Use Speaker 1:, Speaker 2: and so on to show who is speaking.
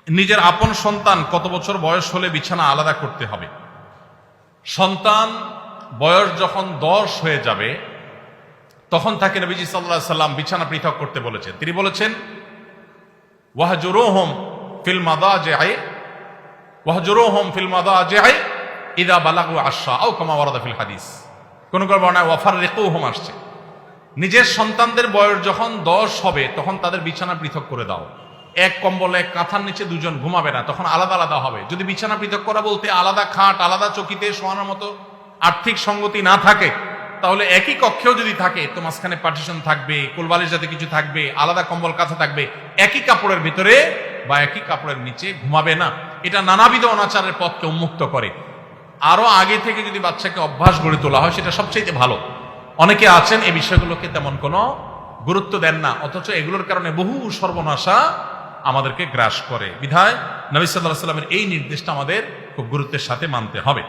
Speaker 1: নিজের আপন সন্তান কত বছর বয়স হলে বিছানা আলাদা করতে হবে? সন্তান বয়স যখন 10 হয়ে যাবে তখন তাকে নবীজি সাল্লাল্লাহু আলাইহি সাল্লাম বিছানা পৃথক করতে বলেছেন। তিনি বলেছেন ওয়াহজুরুহুম ফিল মাদাজি'i ইযা বালাগু আশরা আও কামা ওয়ারাদা ফিল হাদিস। কোন বর্ণনায় ওয়াফাররিকুহুম আসছে। নিজের সন্তানদের বয়স যখন 10 হবে তখন তাদের বিছানা পৃথক করে দাও। এক কম্বলে কাঁথার নিচে দুজন ঘুমাবে না, তখন আলাদা আলাদা হবে। যদি বিছানা পৃথক করা বলতে আলাদা খাট, আলাদা চকিতে শোয়ানোর মতো আর্থিক সঙ্গতি না থাকে, তাহলে একই কক্ষেও যদি থাকে তো মাঝখানে পার্টিশন থাকবে, কোলবালিশ যাতে কিছু থাকবে, আলাদা কম্বল কাঁথা থাকবে, একই কাপড়ের ভিতরে বা একই কাপড়ের নিচে ঘুমাবে না। এটা নানাবিধ অনাচারের পথকে উন্মুক্ত করে। আরো আগে থেকে যদি বাচ্চাকে অভ্যাস গড়ে তোলা হয় সেটা সবচেয়ে ভালো। অনেকে আছেন এই বিষয়গুলোকে তেমন কোনো গুরুত্ব দেন না, অথচ এগুলোর কারণে বহু সর্বনাশা আমাদেরকে গ্রাস করে। বিধায় নবী সাল্লাল্লাহু আলাইহি ওয়াসাল্লামের এই নির্দেশটা আমাদের খুব গুরুত্বের সাথে মানতে হবে।